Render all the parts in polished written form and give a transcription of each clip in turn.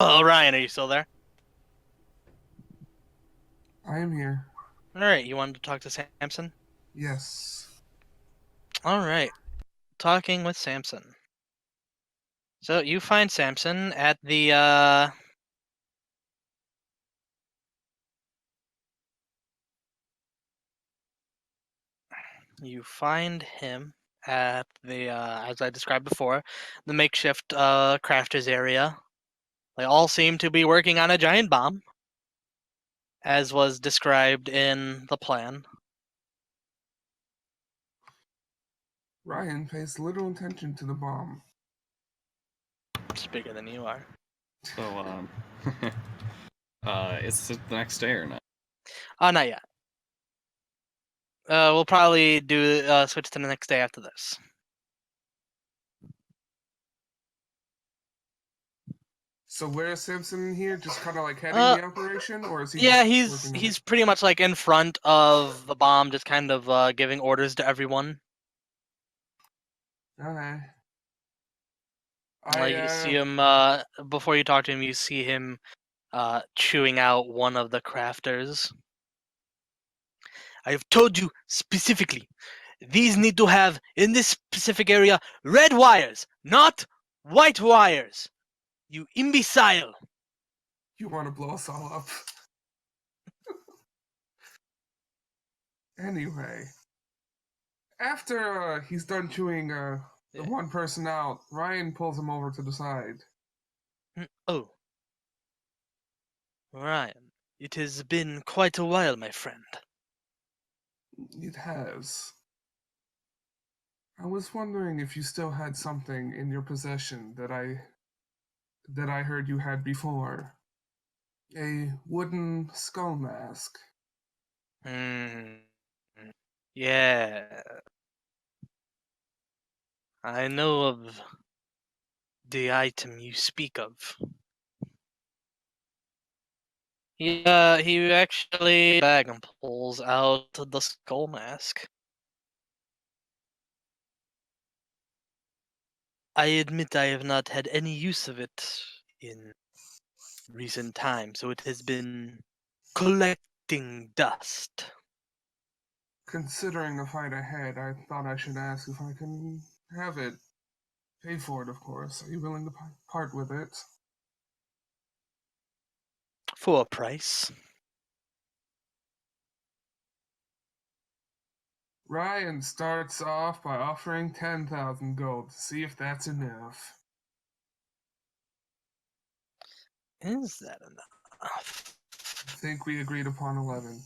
Oh, Ryan, are you still there? I am here. All right, you wanted to talk to Samson? Yes. All right, talking with Samson. So you find Samson at you find him at as I described before, the makeshift crafters area. They all seem to be working on a giant bomb, as was described in the plan. Ryan pays little attention to the bomb. It's bigger than you are. So, it's the next day or not? Oh, not yet. We'll probably do switch to the next day after this. So where's Simpson in here? Just kind of like heading Uh, the operation, or is he Yeah, just he's working on it? he's pretty much like in front of the bomb, just kind of giving orders to everyone. Okay. I Like you see him before you talk to him, you see him chewing out one of the crafters. I have told you specifically, these need to have in this specific area red wires, not white wires. You imbecile! You want to blow us all up? Anyway, after he's done chewing the Yeah. one person out, Ryan pulls him over to the side. Oh, Ryan, it has been quite a while, my friend. It has. I was wondering if you still had something in your possession that I heard you had before. A wooden skull mask. Hmm. Yeah, I know of the item you speak of. He actually bag and pulls out the skull mask. I admit I have not had any use of it in recent times, so it has been collecting dust. Considering the fight ahead, I thought I should ask if I can have it. Pay for it, of course. Are you willing to part with it? For a price. Ryan starts off by offering 10,000 gold to see if that's enough. Is that enough? I think we agreed upon 11.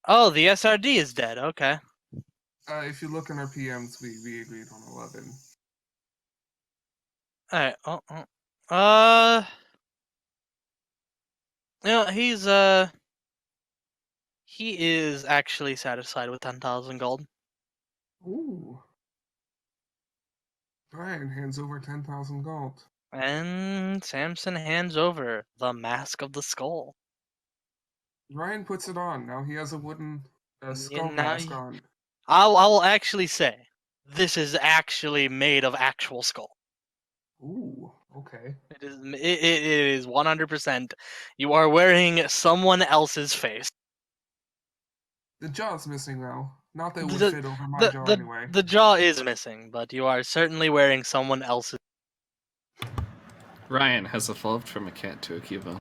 Oh, the SRD is dead. Okay. If you look in our PMs, we agreed on 11. Alright. Uh, he is actually satisfied with 10,000 gold. Ooh. Ryan hands over 10,000 gold. And Samson hands over the mask of the skull. Ryan puts it on. Now he has a wooden skull And now mask on. I will actually say this is actually made of actual skull. Ooh, okay. It is 100%. You are wearing someone else's face. The jaw's missing now. Not that it would The fit over my the jaw the, anyway. the jaw is missing, but you are certainly wearing someone else's. Ryan has evolved from a cat to a Cubo.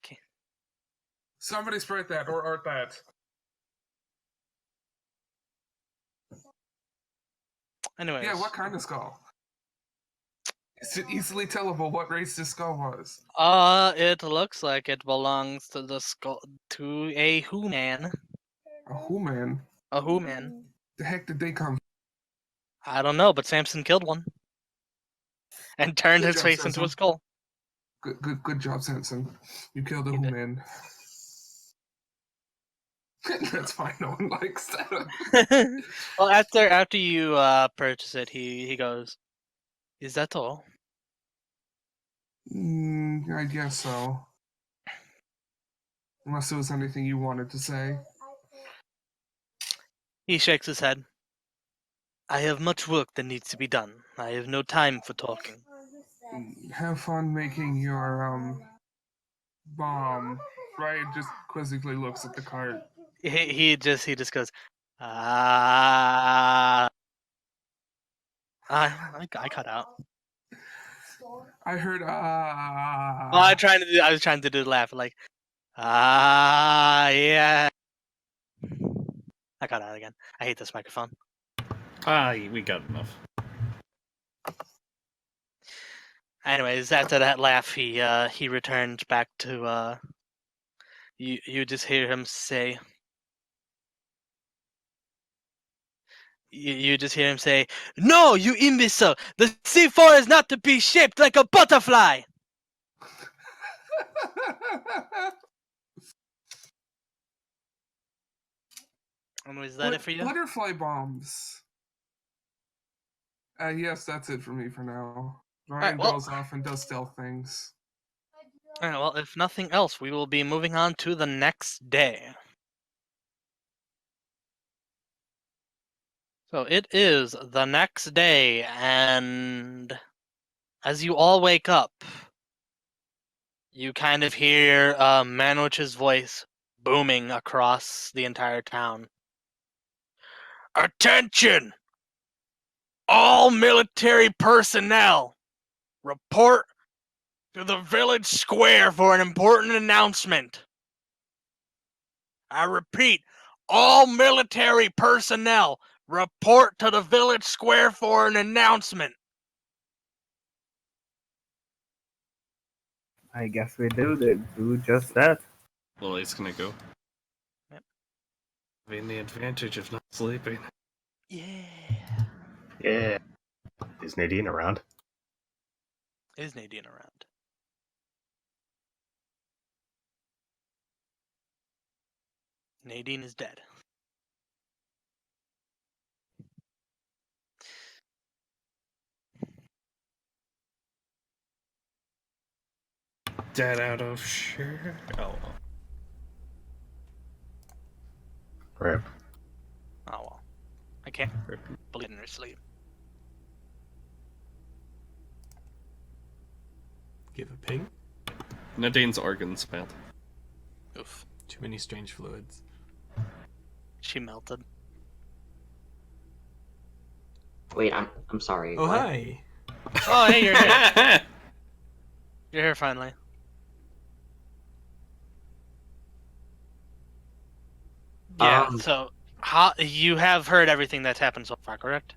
Okay. Somebody sprite that or art that. Anyways, Yeah, what kind of skull? Is it easily tellable what race this skull was? it looks like it belongs to the skull to a human. A who man? A human. The heck did they come? I don't know, but Samson killed one and turned Good his job, face into a Samson. skull. Good job, Samson. You killed a He who did. man. That's fine. No one likes that. Well, after you purchase it, he goes, "Is that all?" I guess so. Unless there was anything you wanted to say. He shakes his head. I have much work that needs to be done. I have no time for talking. Have fun making your bomb. Ryan just quizzically looks at the cart. He just goes, ah. I cut out. I heard Well, I was trying to do the laugh, like, yeah. I cut out again. I hate this microphone. We got enough. Anyways, after that laugh, he returns back to you just hear him say. You just hear him say, "No, you imbecile! The C4 is not to be shaped like a butterfly." And was that it for you? Butterfly bombs. Yes, that's it for me for now. Ryan well- goes off and does stealth things. Alright, well, if nothing else, we will be moving on to the next day. So it is the next day, and as you all wake up, you kind of hear Manwich's voice booming across the entire town. Attention! All military personnel! Report to the village square for an important announcement. I repeat, all military personnel, report to the village square for an announcement. I guess we do just that. Lily's gonna go. Yep. Having the advantage of not sleeping. Yeah. Yeah. Is Nadine around? Is Nadine around? Nadine is dead. Dead out of sure. Oh well. Rip. Oh well. I can't Rip. believe in her sleep. Give a ping. Nadine's organs failed. Oof. Too many strange fluids. She melted. Wait, I'm sorry. Oh, what? hi. Oh, hey, you're here. You're here finally. Yeah, so you have heard everything that's happened so far, correct?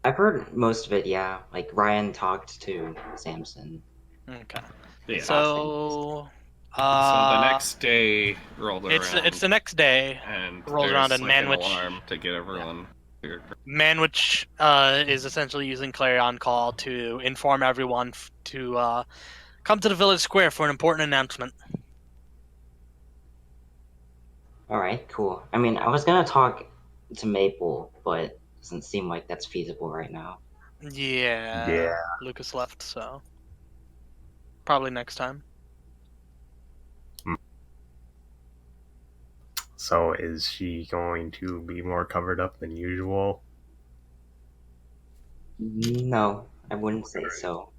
I've heard most of it, yeah. Like, Ryan talked to Samson. Okay. Yeah. So, So the next day rolled around. it's the next day. and rolls around there's and like an Manwich- alarm to get everyone. Manwich is essentially using Clarion Call to inform everyone to come to the village square for an important announcement. Alright, cool. I mean, I was gonna talk to Maple, but it doesn't seem like that's feasible right now. Yeah. Yeah. Lucas left, so probably next time. So is she going to be more covered up than usual? No, I wouldn't say so.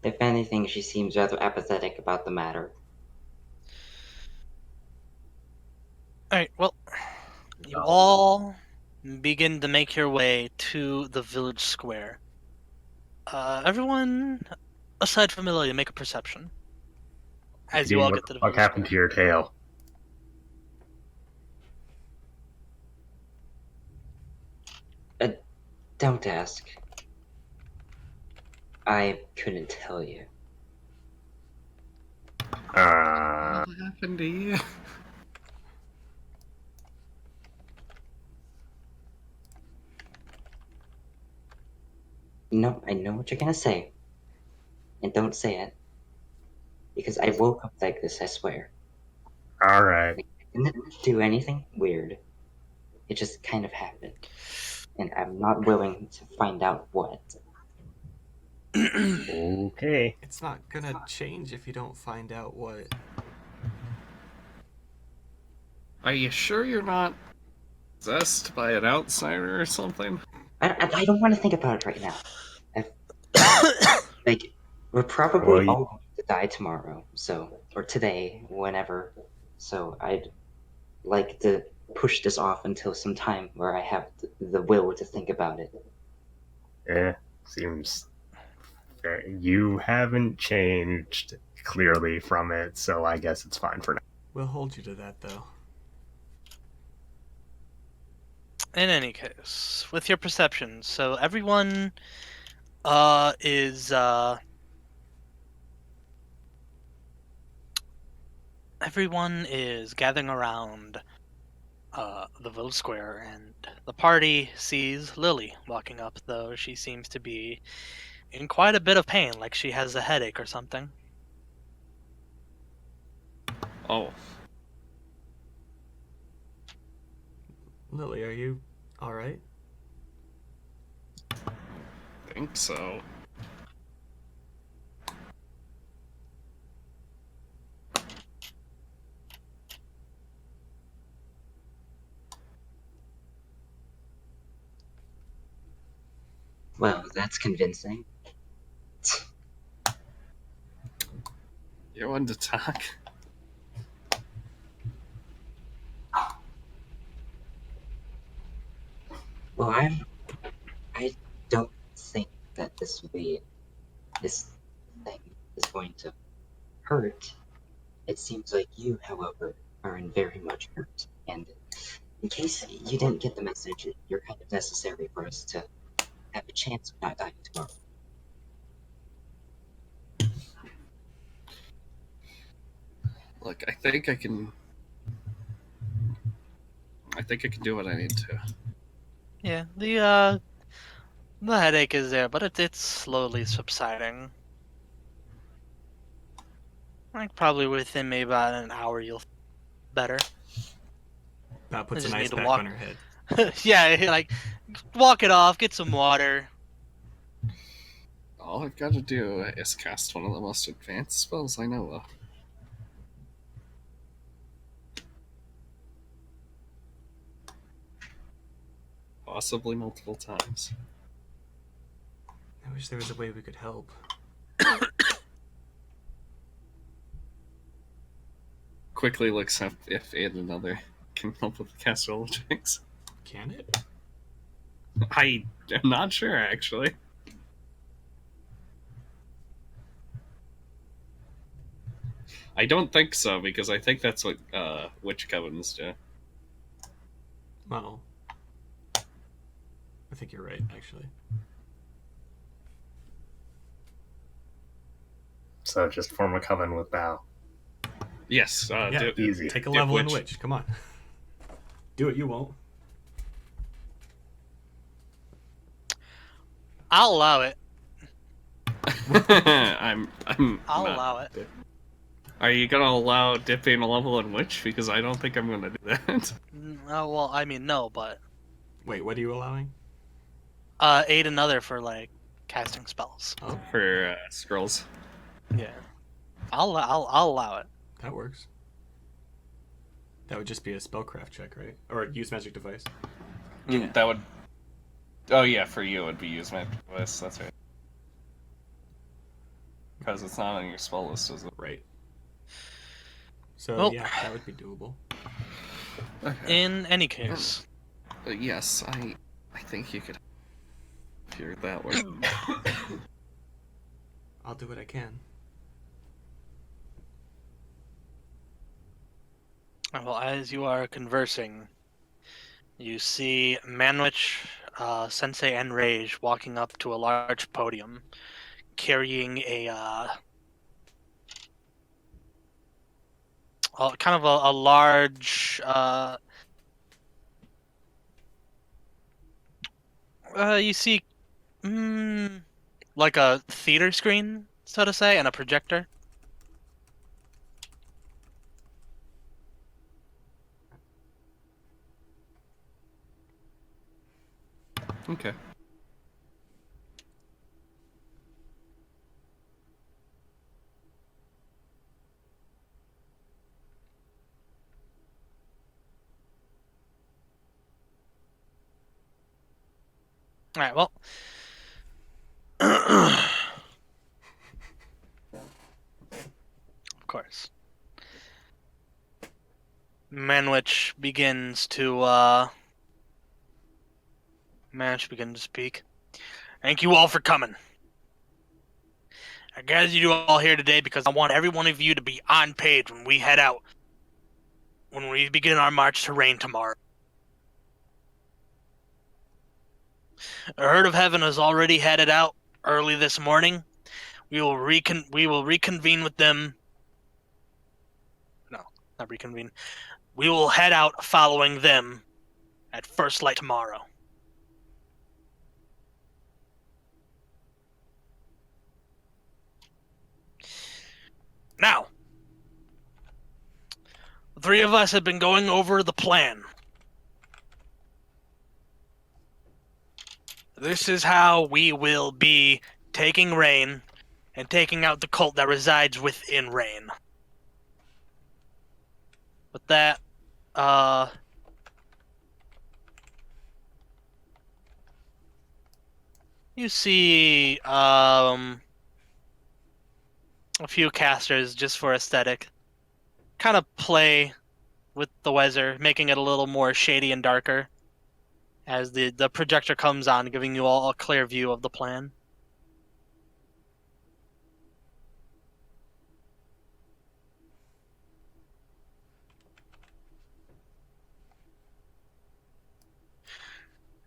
If anything, she seems rather apathetic about the matter. Alright, well, you all begin to make your way to the village square. Everyone, aside from Amelia, make a perception. As you all Nadine, get to the what village happened to square. your tail? Don't ask. I couldn't tell you. What happened to you? No, I know what you're gonna say. And don't say it. Because I woke up like this, I swear. Alright. I didn't do anything weird. It just kind of happened. And I'm not willing to find out what. Okay. It's not gonna change if you don't find out what. Are you sure you're not possessed by an outsider or something? I don't want to think about it right now. Like, we're probably Well, all going to die tomorrow, so, or today, whenever. So I'd like to push this off until some time where I have the will to think about it. seems fair. You haven't changed clearly from it, so I guess it's fine for now. We'll hold you to that, though. In any case, with your perception, so everyone is gathering around the village square, and the party sees Lily walking up, though she seems to be in quite a bit of pain, like she has a headache or something. Oh, Lily, are you alright? think so. Well, that's convincing. You want to talk? Well, I don't think that this thing is going to hurt. It seems like you, however, are in very much hurt. And in case you didn't get the message, you're kind of necessary for us to have a chance of not dying tomorrow. Look, I think I can do what I need to. Yeah, the headache is there, but it's slowly subsiding. Like probably within maybe about an hour you'll feel better. That puts I an just ice need to pack walk. on her head. Yeah, like walk it off, get some water. All I've got to do is cast one of the most advanced spells I know of. Possibly multiple times. I wish there was a way we could help. Quickly looks up if and another can help with the cast roll checks. Can it? I am not sure, actually. I don't think so, because I think that's what witch covens do. Well, I think you're right, actually. So just form a coven with Bao. Yes, Yeah, easy. take a Dip level in witch. witch. Come on. Do it, you won't. I'll allow it. I'm I'll not. allow it. Are you gonna allow dipping a level in witch? Because I don't think I'm gonna do that. Oh, well, I mean no, but Wait, what are you allowing? aid another for like casting spells. Oh, For scrolls. Yeah, I'll allow it. that works. That would just be a spellcraft check, right? Or use magic device. Yeah. That would. Oh yeah, for you it would be use magic device. That's right. Because it's not on your spell list, is it? Right. So Well- yeah, that would be doable. Okay. In any case, Yes, I think you could. If you're that way. I'll do what I can. well, as you are conversing, you see Manwich, Sensei, and Rage walking up to a large podium, carrying a kind of a large. You see, like a theater screen, so to say, and a projector. Okay. All right. Well. Of course. Manwich begins to speak. Thank you all for coming. I gathered you all here today because I want every one of you to be on page when we head out. When we begin our march to Rain tomorrow. A herd of heaven has already headed out early this morning. We will reconvene with them. No, not reconvene. We will head out following them at first light tomorrow. Now, the three of us have been going over the plan. This is how we will be taking Rain and taking out the cult that resides within Rain. With that, you see a few casters just for aesthetic kind of play with the weather, making it a little more shady and darker as the projector comes on, giving you all a clear view of the plan.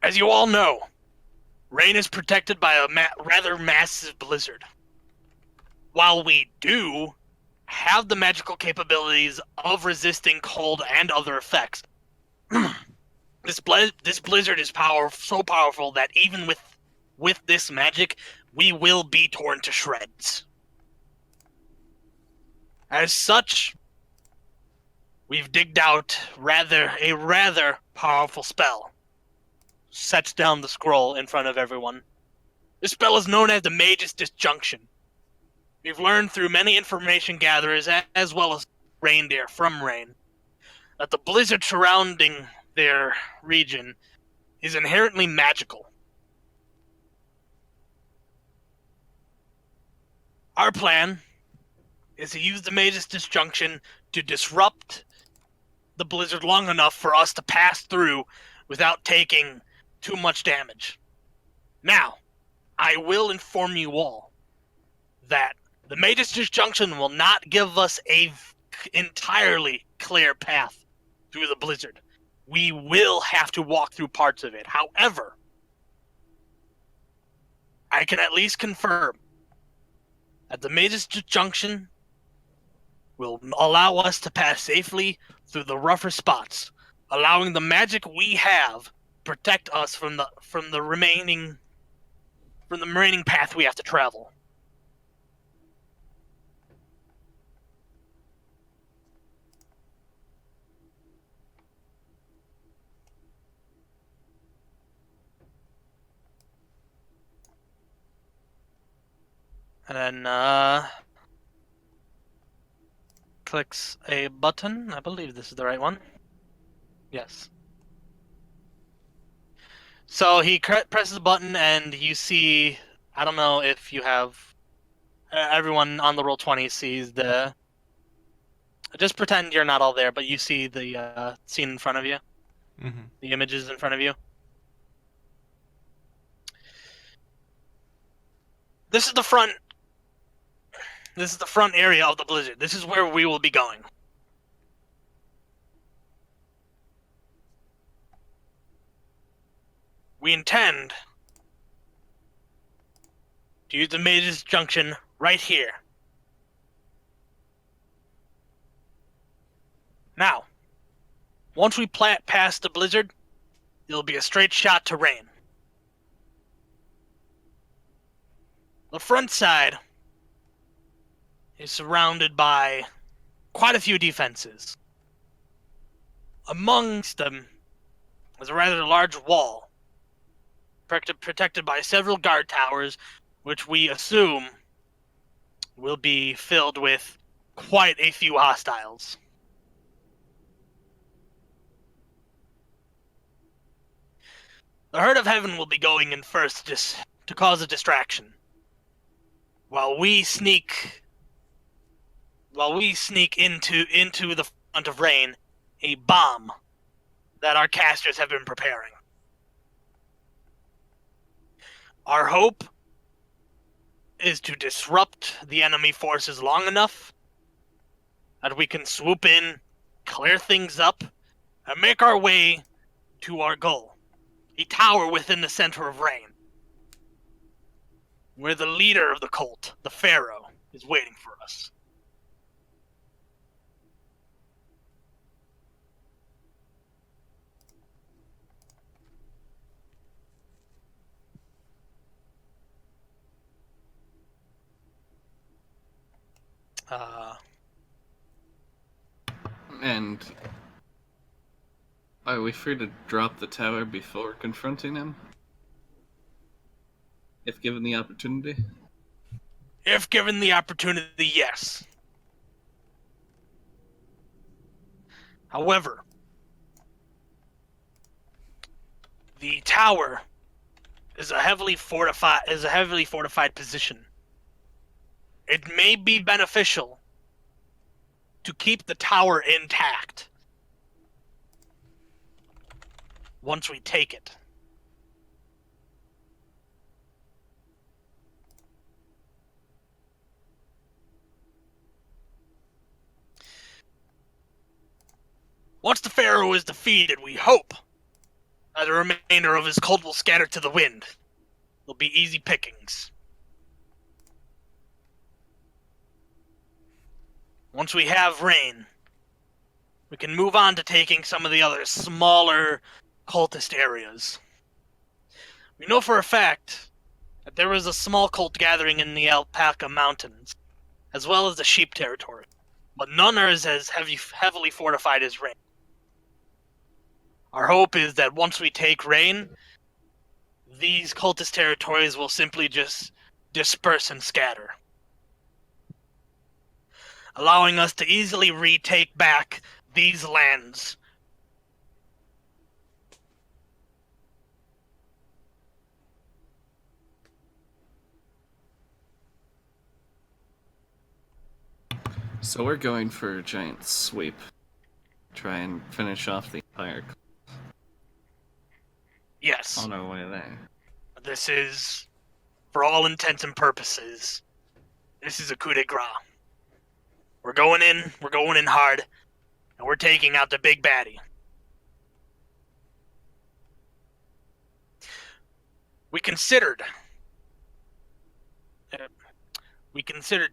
As you all know, Rain is protected by a rather massive blizzard. While we do have the magical capabilities of resisting cold and other effects, this blizzard is so powerful that even with this magic, we will be torn to shreds. As such, we've digged out a rather powerful spell. Sets down the scroll in front of everyone. This spell is known as the Mage's Disjunction. We've learned through many information gatherers, as well as reindeer from Rain, that the blizzard surrounding their region is inherently magical. Our plan is to use the Mage's Disjunction to disrupt the blizzard long enough for us to pass through without taking too much damage. Now, I will inform you all that the Mage's Disjunction will not give us a entirely clear path through the blizzard. We will have to walk through parts of it. However, I can at least confirm that the Mage's Disjunction will allow us to pass safely through the rougher spots, allowing the magic we have protect us from the remaining path we have to travel. And then clicks a button. I believe this is the right one. Yes. So he presses a button, and you see. I don't know if you have. Everyone on the Roll20 sees the. Just pretend you're not all there, but you see the scene in front of you. Mm-hmm. The images in front of you. This is the front. This is the front area of the blizzard. This is where we will be going. We intend to use the Mage's Junction right here. Now, once we pass the blizzard, it'll be a straight shot to Rain. The front side is surrounded by quite a few defenses. Amongst them is a rather large wall, protected by several guard towers, which we assume will be filled with quite a few hostiles. The Herd of Heaven will be going in first just to cause a distraction. While we sneak into the front of Rain, a bomb that our casters have been preparing. Our hope is to disrupt the enemy forces long enough that we can swoop in, clear things up, and make our way to our goal. A tower within the center of Rain, where the leader of the cult, the Pharaoh, is waiting for us. And are we free to drop the tower before confronting him? If given the opportunity? If given the opportunity, yes. However, the tower is a heavily fortified position. It may be beneficial to keep the tower intact once we take it. Once the Pharaoh is defeated, we hope that the remainder of his cult will scatter to the wind. It'll be easy pickings. Once we have Rain, we can move on to taking some of the other smaller cultist areas. We know for a fact that there is a small cult gathering in the Alpaca Mountains, as well as the Sheep Territory, but none are as heavily fortified as Rain. Our hope is that once we take Rain, these cultist territories will simply just disperse and scatter, allowing us to easily retake back these lands. So we're going for a giant sweep. Try and finish off the entire Yes, on our way there. this is, for all intents and purposes, this is a coup de grace. We're going in hard, and we're taking out the big baddie. We considered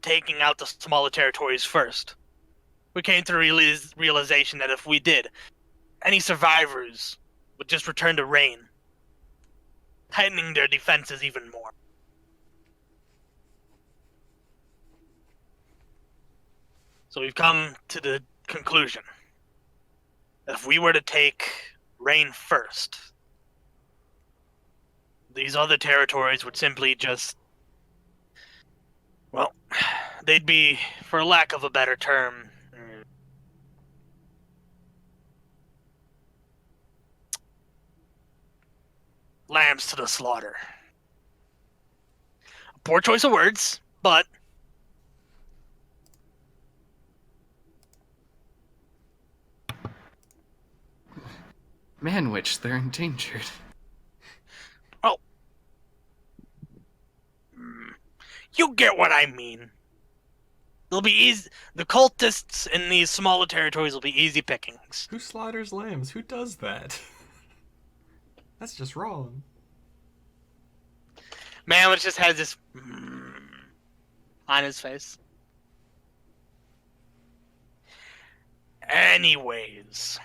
taking out the smaller territories first. We came to the realization that if we did, any survivors would just return to Rain, tightening their defenses even more. So we've come to the conclusion that if we were to take Rain first, these other territories would simply just, well, they'd be, for lack of a better term, lambs to the slaughter. Poor choice of words, but Man-witch, they're endangered. you get what I mean. They'll be easy. The cultists in these smaller territories will be easy pickings. Who slaughters lambs? Who does that? That's just wrong. Man, which just has this on his face. Anyways.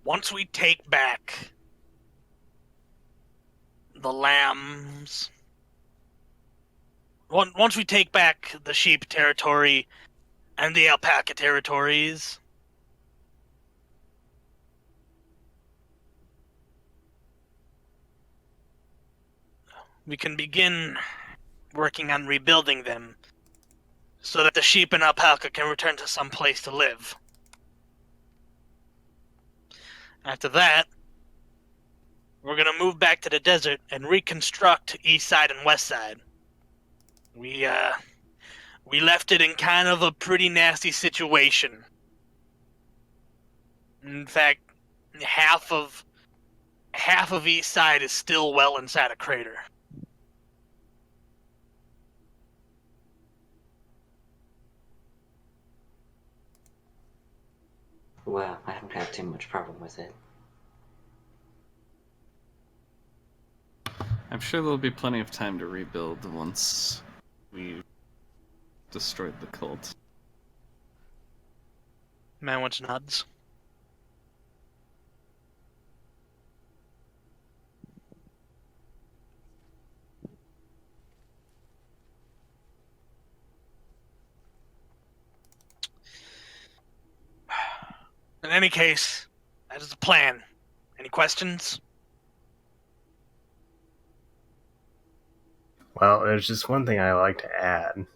Once we take back the lambs, once we take back the sheep territory and the alpaca territories, we can begin working on rebuilding them so that the sheep and alpaca can return to some place to live. After that, we're gonna move back to the desert and reconstruct east side and west side. We left it in kind of a pretty nasty situation. In fact, half of east side is still well inside a crater. Well, I don't have too much problem with it. I'm sure there'll be plenty of time to rebuild once we've destroyed the cult. Manwich nods. In any case, that is the plan. Any questions? Well, there's just one thing I like to add.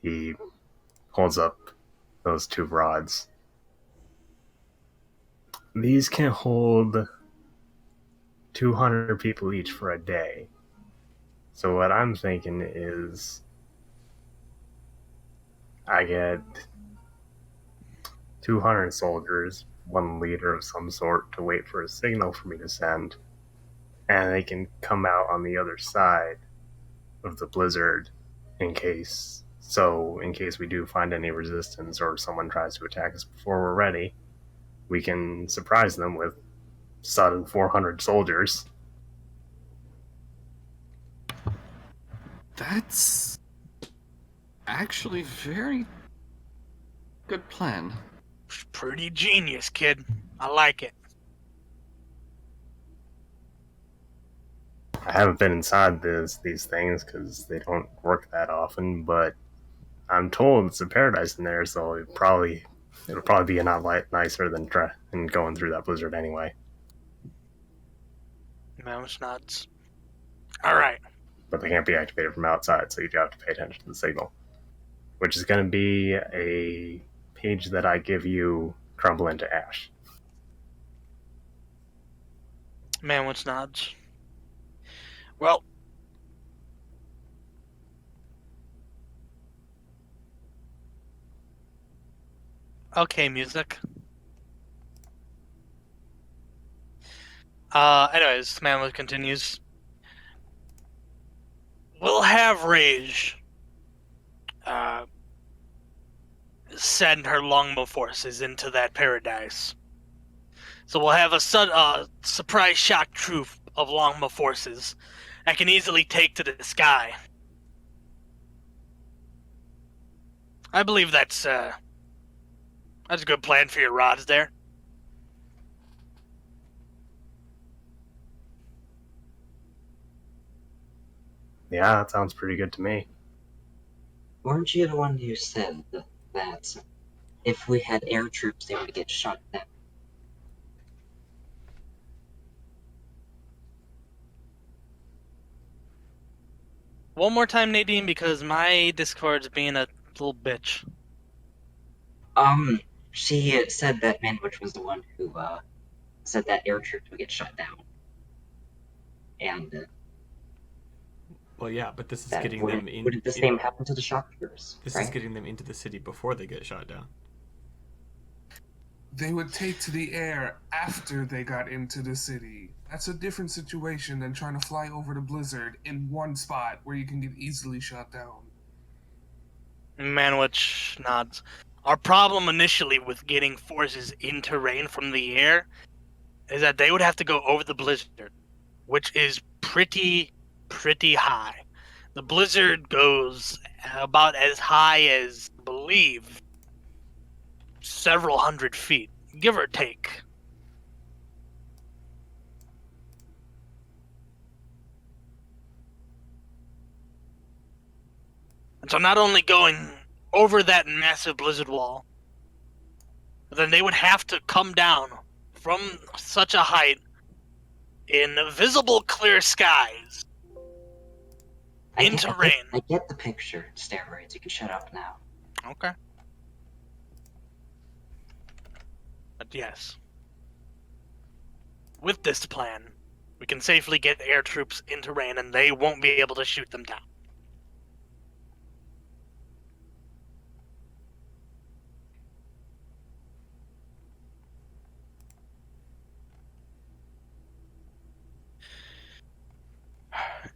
He holds up those two rods. These can hold 200 people each for a day. So what I'm thinking is I get 200 soldiers, one leader of some sort, to wait for a signal for me to send, and they can come out on the other side of the blizzard in case we do find any resistance or someone tries to attack us before we're ready, we can surprise them with sudden 400 soldiers. That's actually very good plan. Pretty genius, kid. I like it. I haven't been inside these things because they don't work that often, but I'm told it's a paradise in there, so it'll probably be a lot nicer than going through that blizzard anyway. Manwich nods. All right. But they can't be activated from outside, so you do have to pay attention to the signal, which is going to be a page that I give you, crumble into ash. Manwich nods. Well, okay, music. Anyways, Manwich continues. We'll have Rage send her longbow forces into that paradise. So we'll have a surprise shock troop of longbow forces that can easily take to the sky. I believe that's a good plan for your rods there. Yeah, that sounds pretty good to me. Weren't you the one who said that if we had air troops, they would get shot down? One more time, Nadine, because my Discord's being a little bitch. She said that Manwich was the one who said that air troops would get shot down. And Well, yeah, but this is that getting them wouldn't the same happen to the shock troopers? This right? is getting them into the city before they get shot down. They would take to the air after they got into the city. That's a different situation than trying to fly over the blizzard in one spot where you can get easily shot down. Manwich nods. Our problem initially with getting forces into rain from the air is that they would have to go over the blizzard, which is pretty high. The blizzard goes about as high as, I believe, several hundred feet, give or take. And so not only going over that massive blizzard wall, but then they would have to come down from such a height in visible clear skies into rain. I get the picture, steroids. You can shut up now. Okay. But yes. with this plan, we can safely get air troops into Rain and they won't be able to shoot them down.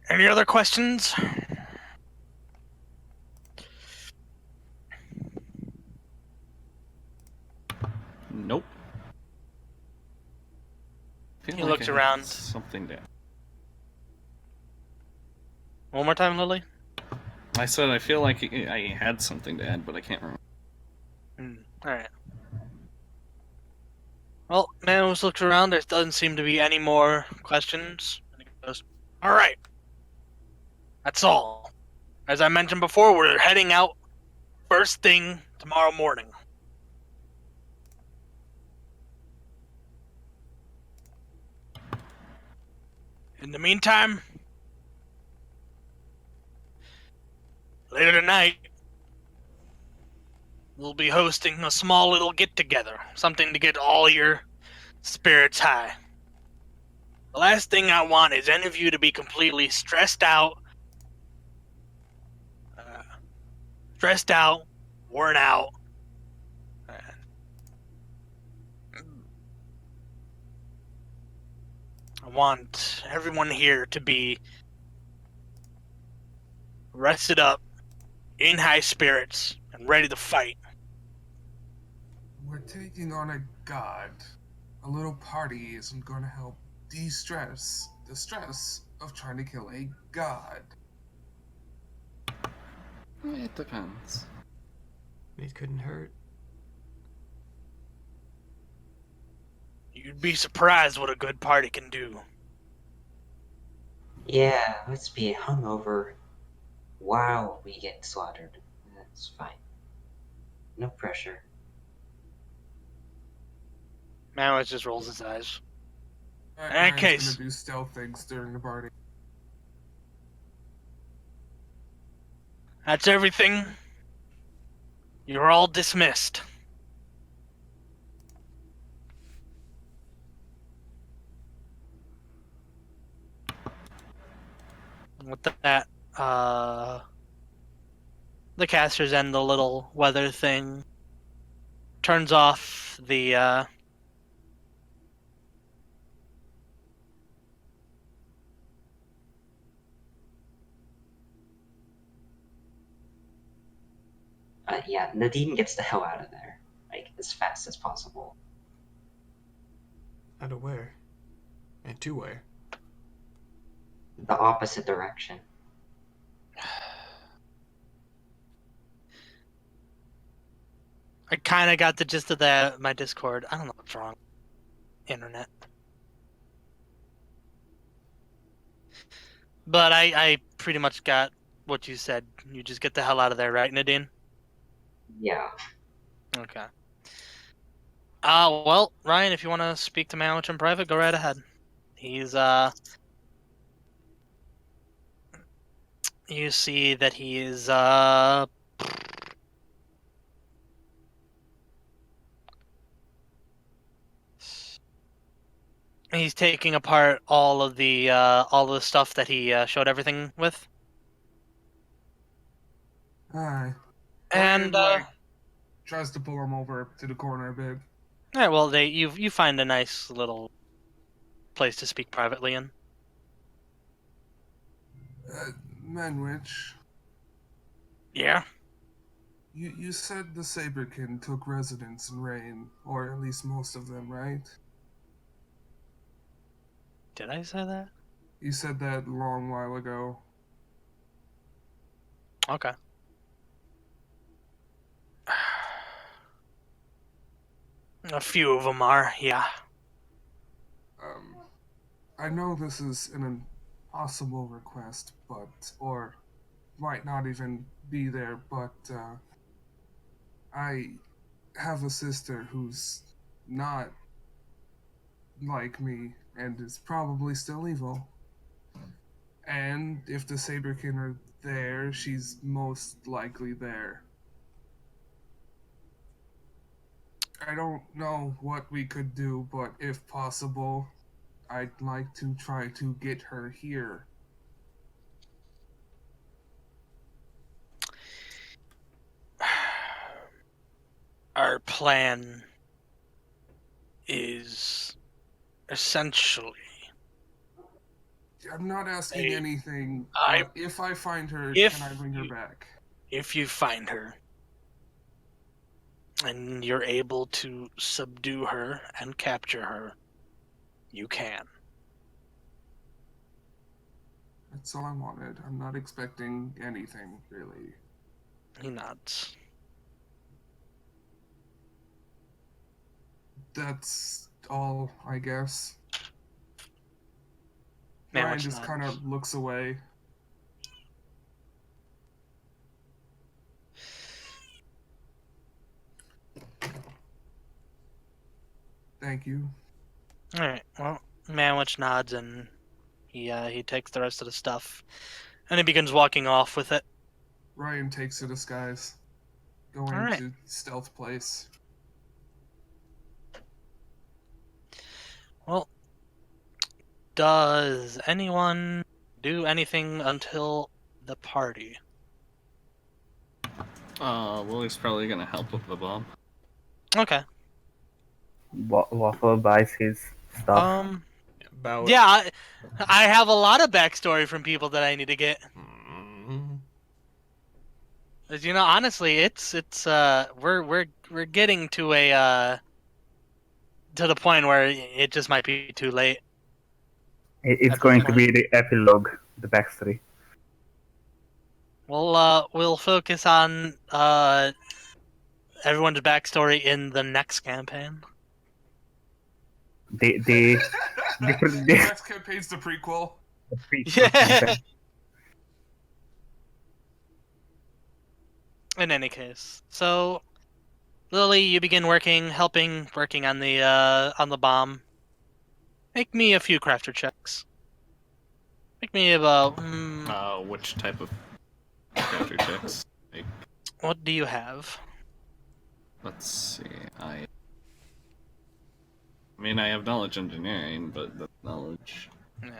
Any other questions? Nope. Feel He like looks I had around. something to. One more time, Lily? I said I feel like I had something to add, but I can't remember. Alright. Well, Manos looks around. There doesn't seem to be any more questions. And he goes, alright. That's all. As I mentioned before, we're heading out first thing tomorrow morning. In the meantime, later tonight, we'll be hosting a small little get-together. Something to get all your spirits high. The last thing I want is any of you to be completely stressed out, worn out. I want everyone here to be rested up, in high spirits, and ready to fight. We're taking on a god. A little party isn't going to help de-stress the stress of trying to kill a god. It depends. It couldn't hurt. You'd be surprised what a good party can do. Yeah, let's be hungover while we get slaughtered. That's fine. No pressure. Manos just rolls his eyes. Ryan's case. gonna do stealth things during the party. That's everything. You're all dismissed. With that, the casters end the little weather thing. Turns off the, Yeah, Nadine gets the hell out of there, like, as fast as possible. Out of where? And to where? The opposite direction. I kind of got the gist of that. My Discord. I don't know what's wrong. Internet. But I pretty much got what you said. You just get the hell out of there, right, Nadine? Yeah. Okay. Well, Ryan, if you want to speak to Manwich in private, go right ahead. He's, you see that he is, he's taking apart all of the stuff that he showed everything with. Aye. And, Ryan, tries to pull him over to the corner a bit. yeah, well, you find a nice little place to speak privately in. Manwich, Yeah? you said the Saberkin took residence in Rain, or at least most of them, right? Did I say that? You said that a long while ago. Okay. A few of them are, yeah. I know this is an impossible request, or might not even be there, but, I have a sister who's not like me and is probably still evil. And if the Saberkin are there, she's most likely there. I don't know what we could do, but if possible, I'd like to try to get her here. Our plan is essentially I'm not asking Hey, anything, I- but if I find her, if can I bring her you- back? if you find her and you're able to subdue her and capture her, you can. That's all I wanted. I'm not expecting anything, really. He nods. That's all, I guess. Man, Ryan which just nods. kind of looks away. Thank you. All right. Well, Manwich nods and he takes the rest of the stuff and he begins walking off with it. Ryan takes a disguise, going All right. to stealth place. Well, does anyone do anything until the party? Lily's probably gonna help with the bomb. Okay. Waffle buys his stuff. About Yeah, I have a lot of backstory from people that I need to get. Mm, As you know, honestly, it's we're getting to a to the point where it just might be too late. It's At this going to point. be the epilogue, the backstory. We'll focus on everyone's backstory in the next campaign. The different Next campaign's the prequel. the prequel Yeah. campaign. In any case, so Lily, you begin working on the bomb. Make me a few crafter checks. Make me about Which type of character checks? Like, what do you have? let's see. I mean, I have knowledge engineering, but that's knowledge. Yeah.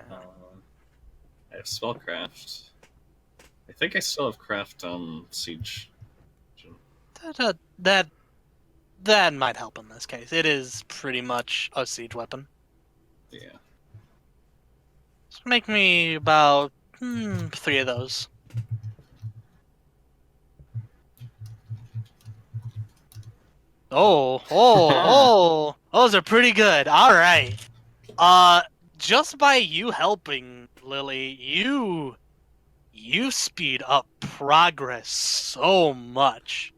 I have spellcraft. I think I still have craft siege. That might help in this case. It is pretty much a siege weapon. Yeah. So make me about 3 of those. Oh, those are pretty good. All right. Just by you helping, Lily, you speed up progress so much.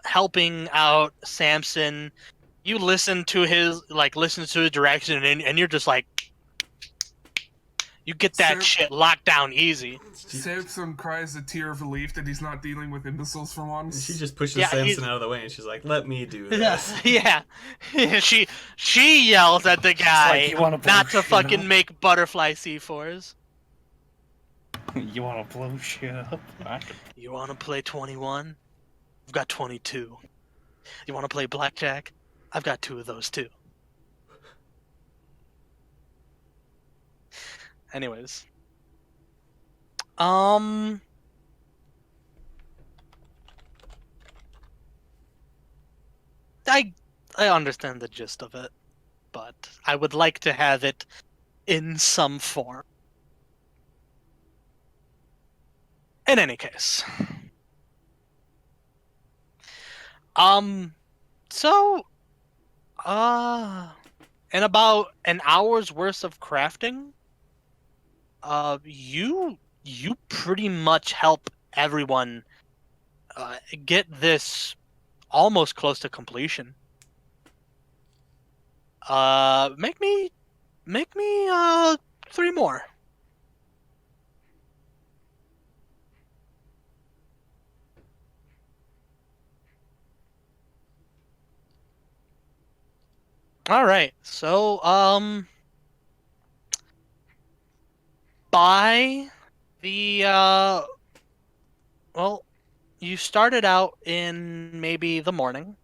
Helping out Samson, you listen to his direction, and you're just like, you get that Sam- shit locked down easy. Samson cries a tear of relief that he's not dealing with imbeciles for once. she just pushes Yeah, Samson out of the way, and she's like, "Let me do Yeah, this." yeah. she yells at the guy "You wanna blow not to shit fucking up?" make butterfly C4s. You want to blow shit up? You want to play 21? I've got 22. You want to play blackjack? I've got 2 of those too. Anyways, I understand the gist of it, but I would like to have it in some form. In any case, so, in about an hour's worth of crafting, you pretty much help everyone get this almost close to completion. Make me 3 more. All right. So, by the well, you started out in maybe the morning.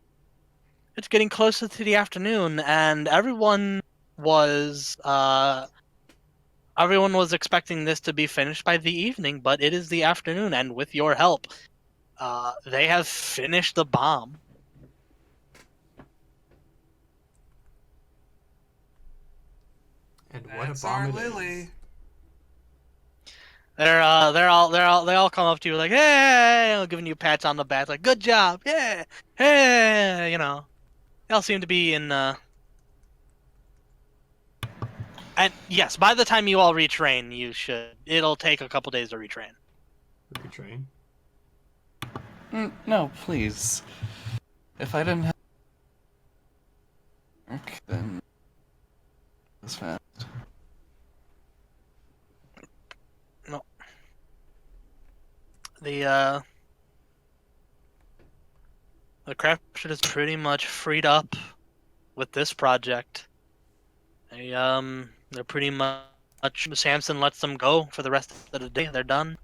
It's getting closer to the afternoon, and everyone was everyone was expecting this to be finished by the evening, but it is the afternoon, and with your help, they have finished the bomb. And what That's a bomb our it Lily. is. They all come up to you like, hey, giving you pats on the back, like, good job, yeah, hey, you know. They all seem to be in, and yes, by the time you all retrain, it'll take a couple days to retrain. Retrain. No, please. If I didn't have work, then it's fast. No. The craft is pretty much freed up with this project. They're pretty much, Samson lets them go for the rest of the day. They're done.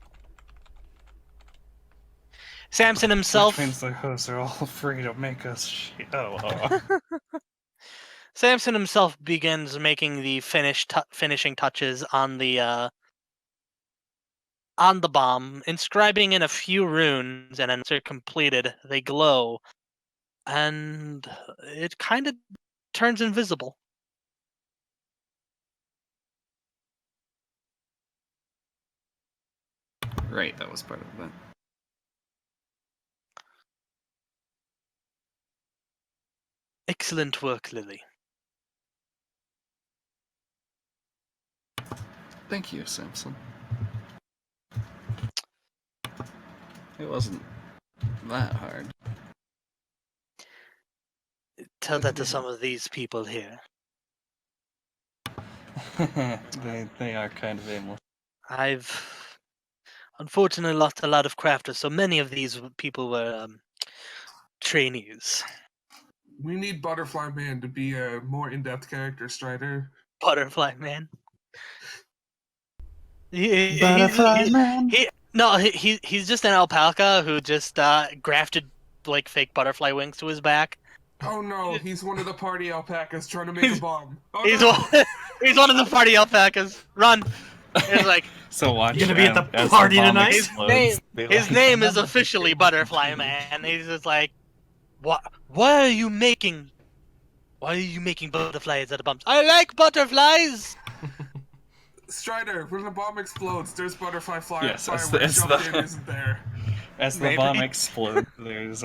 Samson himself. Which means the hosts are all free to make us show. Samson himself begins making the finishing touches on the bomb, inscribing in a few runes, and once they're completed, they glow, and it kind of turns invisible. Right, that was part of it. Excellent work, Lily. Thank you, Samson. It wasn't that hard. Tell that to some of these people here. they are kind of aimless. I've unfortunately lost a lot of crafters, so many of these people were trainees. We need Butterfly Man to be a more in-depth character, Strider. Butterfly Man. Butterfly Man. He's just an alpaca who just grafted like fake butterfly wings to his back. Oh no, he's one of the party alpacas trying to make a bomb. Oh He's no! he's one of the party alpacas. Run! It's like So watch You gonna be at them the as party bomb tonight? explodes, they his like- name is officially Butterfly Man. He's just like, why are you making butterflies out of bombs? I like butterflies. Strider, when the bomb explodes, there's butterfly fly Yes, fireworks shoved in, isn't there? As the Maybe. bomb explodes, there's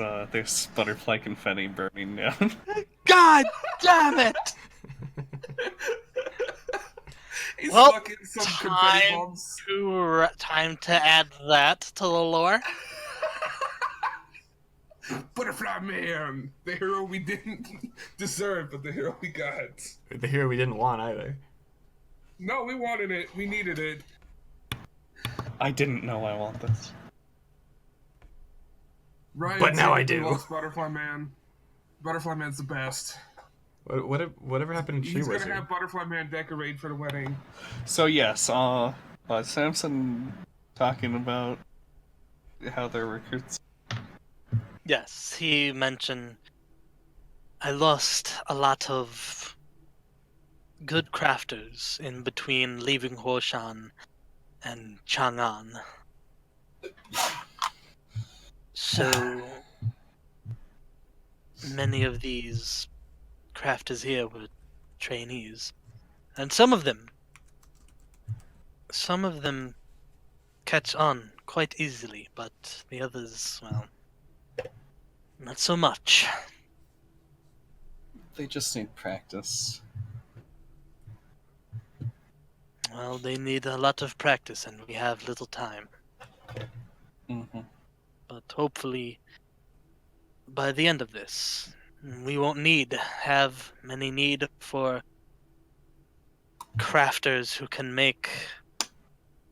butterfly confetti burning down. God damn it! He's Well, fucking some confetti bombs. Time to add that to the lore. Butterfly Man, the hero we didn't deserve, but the hero we got. The hero we didn't want either. No, we wanted it. We needed it. I didn't know I want this. Ryan But now I secretly do. loves Butterfly Man. Butterfly Man's the best. Whatever happened in Tree He's gonna Wizard? have Butterfly Man decorate for the wedding. So yes, Samson talking about how they're recruits. Yes, he mentioned I lost a lot of good crafters in between leaving Huoshan and Chang'an. So many of these crafters here were trainees. And some of them catch on quite easily, but the others, well, not so much. They just need practice. Well, they need a lot of practice, and we have little time. Mm-hmm. But hopefully, by the end of this, we won't have many need for crafters who can make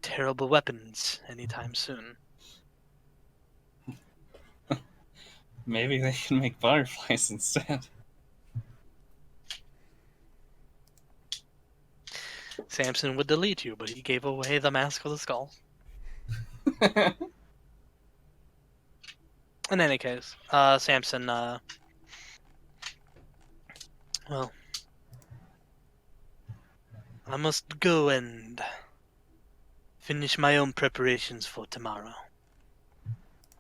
terrible weapons anytime soon. Maybe they can make butterflies instead. Samson would delete you, but he gave away the Mask of the Skull. In any case, Samson, well, I must go and finish my own preparations for tomorrow.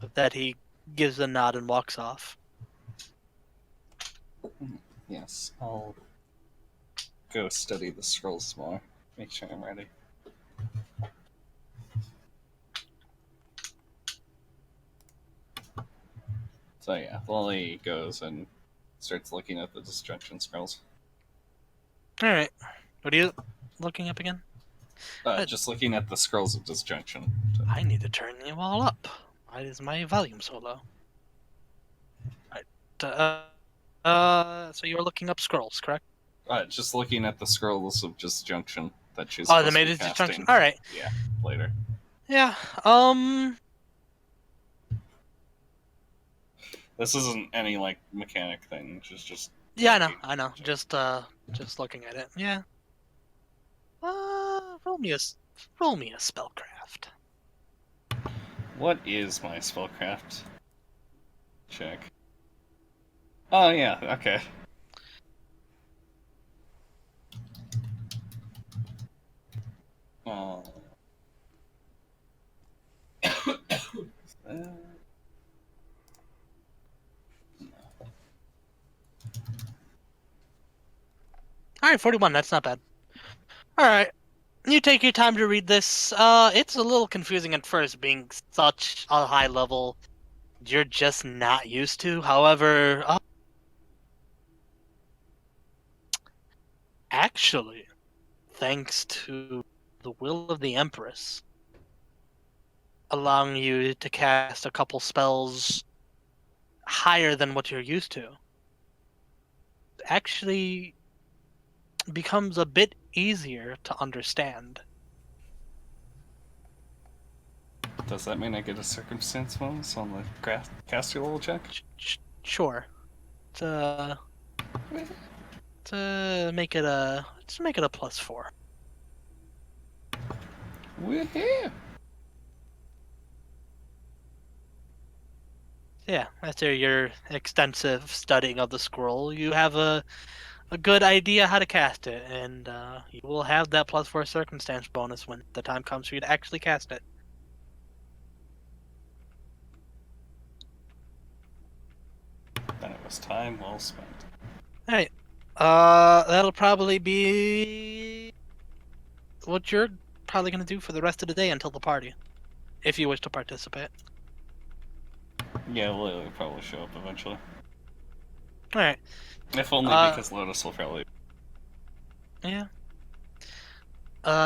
With that, he gives a nod and walks off. Yes, I'll go study the scrolls more. Make sure I'm ready. So yeah, Lolly goes and starts looking at the disjunction scrolls. All right. What are you looking up again? Just looking at the scrolls of disjunction. I need to turn you all up. Why is my volume so low? So you were looking up scrolls, correct? Just looking at the scrolls of disjunction that she's Oh, the supposed to be maid's casting. disjunction. All right. Yeah, later. Yeah. This isn't any like mechanic thing. Just. Yeah, I know. Just looking at it. Yeah. Roll me a spellcraft. What is my spellcraft? Check. Oh yeah. Okay. Oh. All right, 41. That's not bad. All right. You take your time to read this. It's a little confusing at first, being such a high level you're just not used to. However, actually, thanks to the will of the Empress, allowing you to cast a couple spells higher than what you're used to, actually becomes a bit easier to understand. Does that mean I get a circumstance bonus on the caster level check? Sure. To make it a +4. Woohoo! Yeah, after your extensive studying of the scroll, you have a good idea how to cast it, and you will have that +4 circumstance bonus when the time comes for you to actually cast it. Then it was time well spent. Alright. That'll probably be what you're probably going to do for the rest of the day until the party, if you wish to participate. Yeah, Lily will probably show up eventually. Alright. If only because Lotus will probably. Yeah.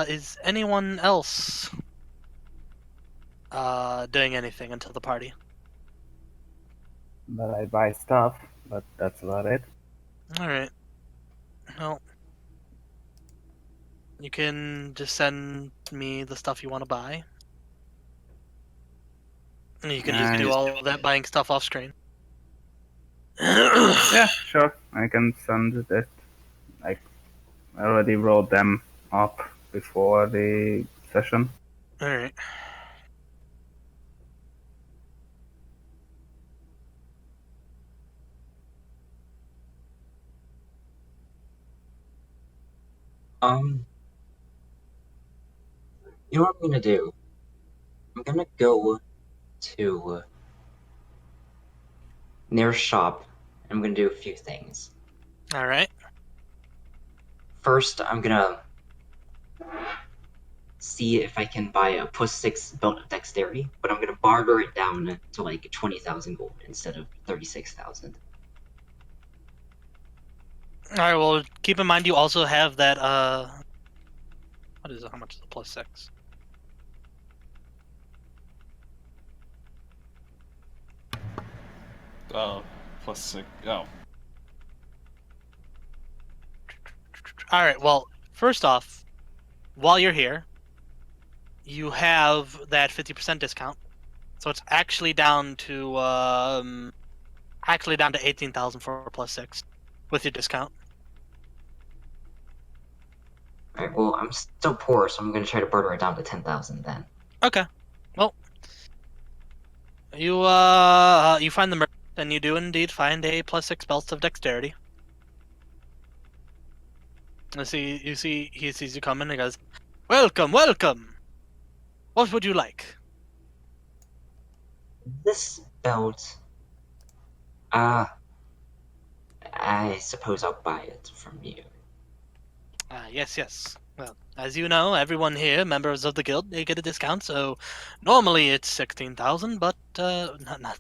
Is anyone else doing anything until the party? But I buy stuff, but that's about it. Alright. Well, you can just send me the stuff you want to buy. And you can just do all of that buying stuff off screen. Yeah, sure. I can send it. I already wrote them up before the session. Alright. You know what I'm gonna do? I'm gonna go to near shop. I'm gonna do a few things. Alright. First, I'm gonna see if I can buy a +6 belt of dexterity, but I'm gonna barter it down to like 20,000 gold instead of 36,000. Alright, well, keep in mind you also have that, what is it? How much is the +6? Oh, +6. Oh. Alright, well, first off, while you're here, you have that 50% discount. So it's actually down to 18,000 for +6 with your discount. Alright, well, I'm still poor, so I'm gonna try to barter it down to 10,000 then. Okay. Well, you find the merchant, and you do indeed find a +6 belt of dexterity. You see, he sees you coming and he goes, "Welcome, welcome. What would you like?" This belt, ah, I suppose I'll buy it from you. Yes, yes. Well, as you know, everyone here, members of the guild, they get a discount. So normally it's 16,000, but not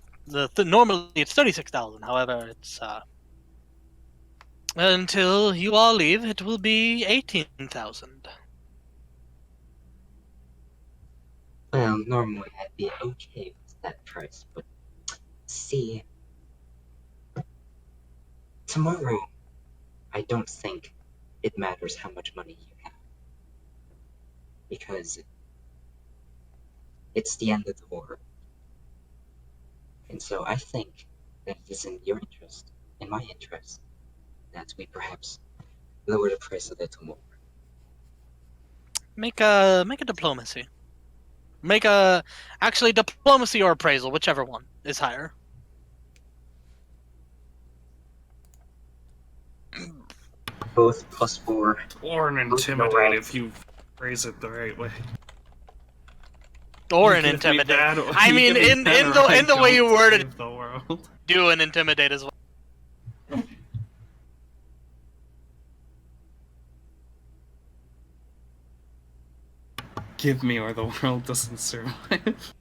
normally it's 36,000. However, it's until you all leave, it will be 18,000. Well, normally I'd be okay with that price, but see, tomorrow I don't think it matters how much money you have, because it's the end of the war. And so I think that it is in your interest, in my interest, that we perhaps lower the price a little more. Make a diplomacy. Actually diplomacy or appraisal, whichever one is higher. Both +4. Or an Losing a intimidate rank. if you phrase it the right way. Or You an give me intimidate. that, I you mean, give me in that, or the I way you don't worded, save the world. do an intimidate as well. Give me or the world doesn't survive.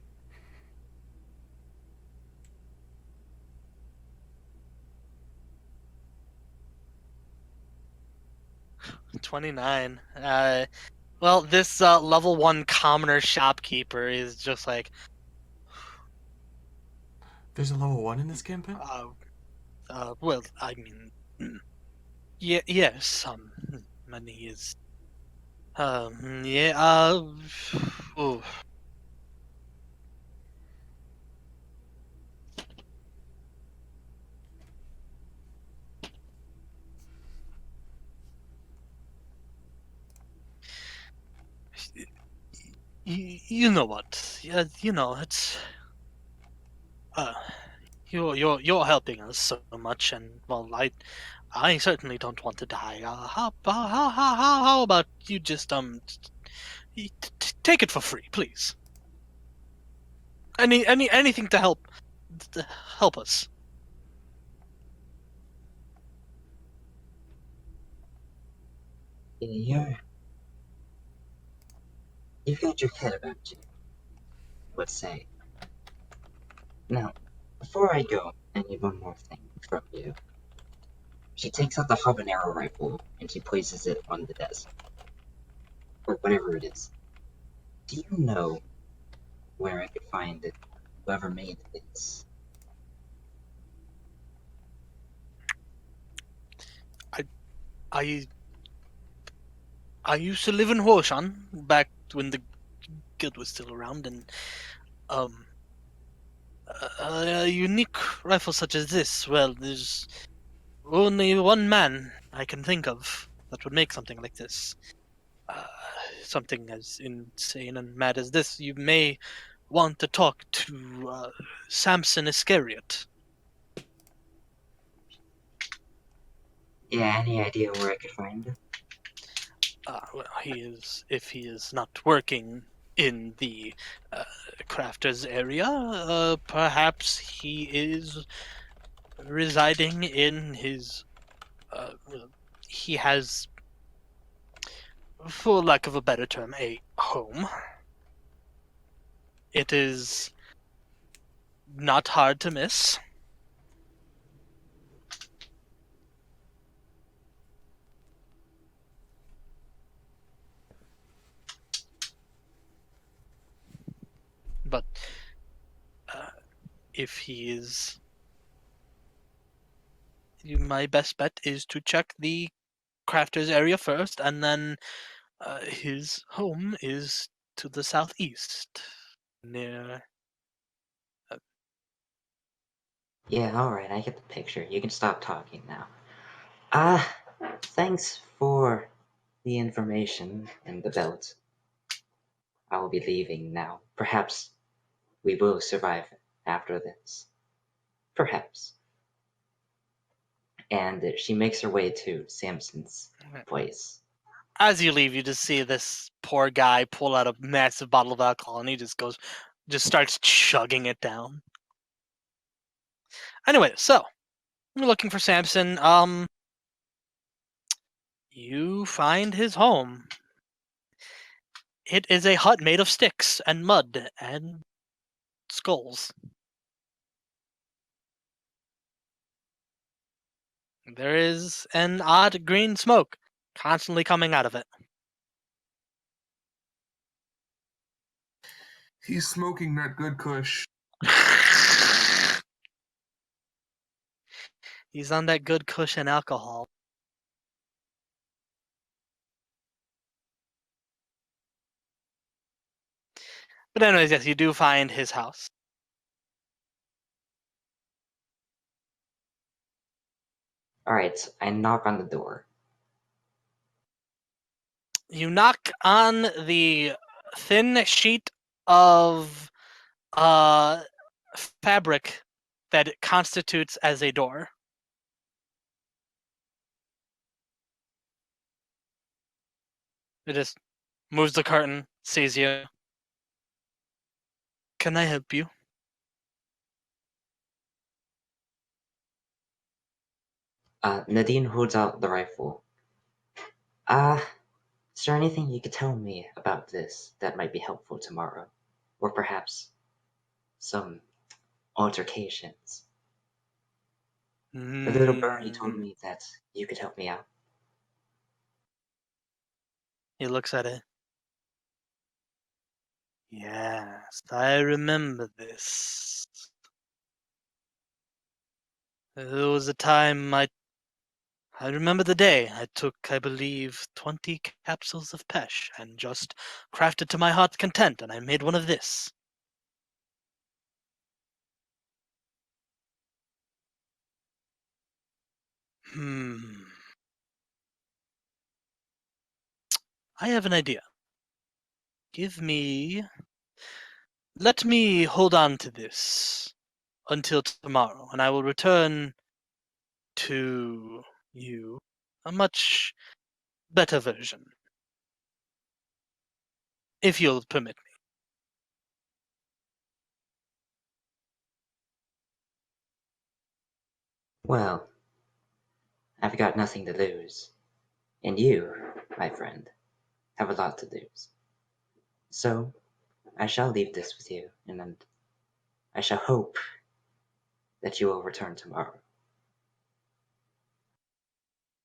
29. Well, this level 1 commoner shopkeeper is just like, There's a level 1 in this campaign? well, I mean, yeah, yes, money is, yeah, oh, you know what? Yeah, you know it's, uh, you're helping us so much, and well, I certainly don't want to die. How about you just take it for free, please? Anything to help us. You've got your head about you, let's say. Now, before I go, I need one more thing from you. She takes out the habanero rifle and she places it on the desk. Or whatever it is. Do you know where I could find it? Whoever made this? I I used to live in Huoshan back when the guild was still around, and um, a unique rifle such as this, well, there's only one man I can think of that would make something like this. Uh, Something as insane and mad as this. You may want to talk to Samson Iscariot. Yeah, any idea where I could find it? Well, if he is not working in the uh, crafters area, perhaps he is residing in his. Well, he has, for lack of a better term, a home. It is not hard to miss. But if he is, my best bet is to check the crafters area first, and then his home is to the southeast, near. Yeah, alright, I get the picture. You can stop talking now. Thanks for the information and the belt. I will be leaving now. Perhaps we will survive after this. Perhaps. And she makes her way to Samson's place. As you leave, you just see this poor guy pull out a massive bottle of alcohol, and he just starts chugging it down. Anyway, so you're looking for Samson. You find his home. It is a hut made of sticks and mud and skulls. There is an odd green smoke constantly coming out of it. He's smoking that good kush. He's on that good cushion alcohol. But anyways, yes, you do find his house. Alright, I knock on the door. You knock on the thin sheet of fabric that it constitutes as a door. It just moves the curtain, sees you. Can I help you? Nadine holds out the rifle. Is there anything you could tell me about this that might be helpful tomorrow? Or perhaps some altercations? The little birdie told me that you could help me out. He looks at it. Yes, I remember this. There was a time I remember the day I took, I believe, 20 capsules of Pesh and just crafted to my heart's content, and I made one of this. I have an idea. Let me hold on to this until tomorrow, and I will return to you a much better version, if you'll permit me. Well, I've got nothing to lose. And you, my friend, have a lot to lose. So, I shall leave this with you, and I shall hope that you will return tomorrow.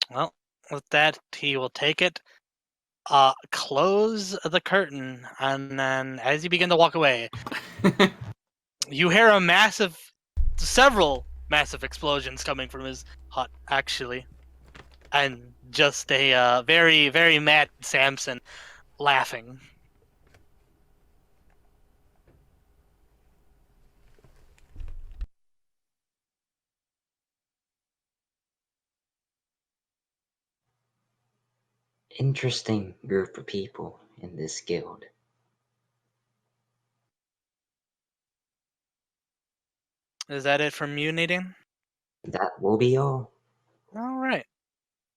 Well, with that, he will take it, close the curtain, and then as you begin to walk away, you hear several massive explosions coming from his hut, actually. And just a very, very mad Samson laughing. Interesting group of people in this guild. Is that it from you, Nadine? That will be all. All right.